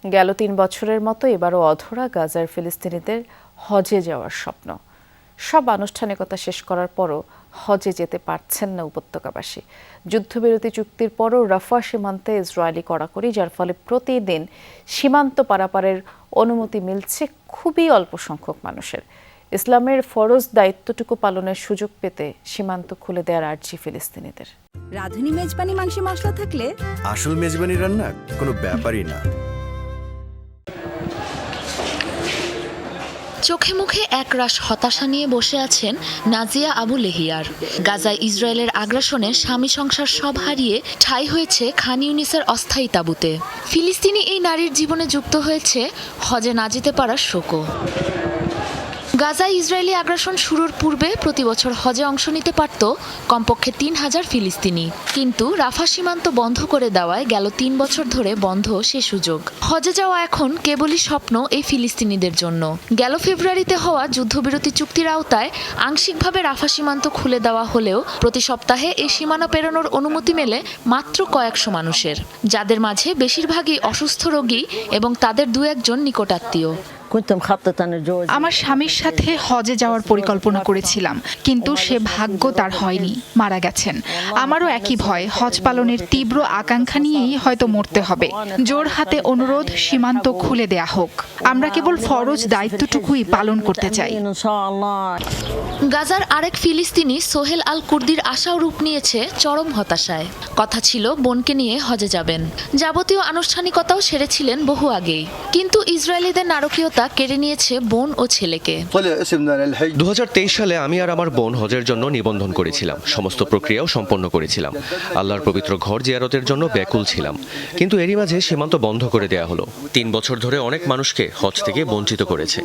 গেল ৩ বছরের মতো এবারও অধরা গাজার ফিলিস্তিনিদের হজে যাওয়ার স্বপ্ন। সব আনুষ্ঠানিকতা শেষ করার পরও হজে যেতে পারছেন না উপত্যকাবাসী। যুদ্ধবিরতি চুক্তির পরও রাফা সীমান্তে ইসরায়েলি কড়াকড়ি, যার ফলে প্রতিদিন সীমান্ত পারাপারের অনুমতি মিলছে খুবই অল্প সংখ্যক মানুষের। ইসলামের ফরজ দায়িত্বটুকু পালনের সুযোগ পেতে সীমান্ত খুলে দেওয়ার আর্জি ফিলিস্তিনিদের। রাঁধুনি মেজবানি মাংসে মশলা থাকলে আসল মেজবানি রান্না কোনো ব্যাপারই না। চোখে মুখে একরাশ হতাশা নিয়ে বসে আছেন নাজিয়া আবু লেহিয়ার। গাজায় ইসরায়েলের আগ্রাসনে স্বামী সংসার সব হারিয়ে ঠাঁই হয়েছে খান ইউনিসের অস্থায়ী তাঁবুতে। ফিলিস্তিনি এই নারীর জীবনে যুক্ত হয়েছে হজে না যেতে পারার শোকও। গাজায় ইসরায়েলি আগ্রাসন শুরুর পূর্বে প্রতি বছর হজে অংশ নিতে পারত কমপক্ষে ৩,০০০ ফিলিস্তিনি, কিন্তু রাফা সীমান্ত বন্ধ করে দেওয়ায় গেল ৩ বছর ধরে বন্ধ সে সুযোগ। হজে যাওয়া এখন কেবলই স্বপ্ন এই ফিলিস্তিনিদের জন্য। গেল ফেব্রুয়ারিতে হওয়া যুদ্ধবিরতি চুক্তির আওতায় আংশিকভাবে রাফা সীমান্ত খুলে দেওয়া হলেও প্রতি সপ্তাহে এই সীমানা পেরোনোর অনুমতি মেলে মাত্র কয়েকশো মানুষের, যাদের মাঝে বেশিরভাগই অসুস্থ রোগী এবং তাদের ২-১ নিকটাত্মীয়। আমার স্বামীর সাথে হজে যাওয়ার পরিকল্পনা করেছিলাম, কিন্তু সে ভাগ্য তার হয়নি, মারা গেছেন। আমারও একই ভয়, হজ পালনের তীব্র আকাঙ্ক্ষা নিয়েই হয়তো মরতে হবে। জোর হাতে অনুরোধ, সীমান্ত খুলে দেয়া হোক। আমরা কেবল ফরজ দায়িত্বটুকুই পালন করতে চাই। গাজার আরেক ফিলিস্তিনি সোহেল আল কুর্দির আশাও রূপ নিয়েছে চরম হতাশায়। কথা ছিল বোনকে নিয়ে হজে যাবেন, যাবতীয় আনুষ্ঠানিকতাও সেরেছিলেন বহু আগেই, কিন্তু ইসরায়েলিদের নারকীয়তা কেড়ে নিয়েছে বোন ও ছেলেকে। ২০২৩ সালে আমি আর আমার বোন হজের জন্য নিবন্ধন করেছিলাম। সমস্ত প্রক্রিয়াও সম্পন্ন করেছিলাম। আল্লাহর পবিত্র ঘর জিয়ারতের জন্য ব্যাকুল ছিলাম, কিন্তু এরই মাঝে সীমান্ত বন্ধ করে দেয়া হলো। ৩ বছর ধরে অনেক মানুষকে হজ থেকে বঞ্চিত করেছে।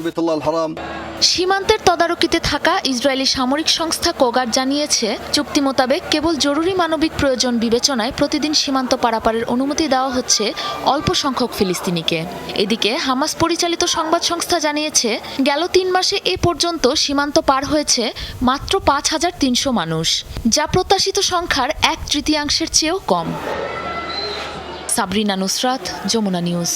সীমান্তের তদারকিতে থাকা ইসরায়েলি সামরিক সংস্থা কোগার জানিয়েছে, চুক্তি মোতাবেক কেবল জরুরি মানবিক প্রয়োজন বিবেচনায় প্রতিদিন সীমান্ত পারাপারের অনুমতি দেওয়া হচ্ছে অল্প সংখ্যক ফিলিস্তিনিকে। এদিকে হামাস পরিচালিত সংবাদ সংস্থা জানিয়েছে, গেল ৩ মাসে এ পর্যন্ত সীমান্ত পার হয়েছে মাত্র ৫,৩০০ মানুষ, যা প্রত্যাশিত সংখ্যার 1/3 চেয়েও কম। সাবরিনা নুসরাত, যমুনা নিউজ।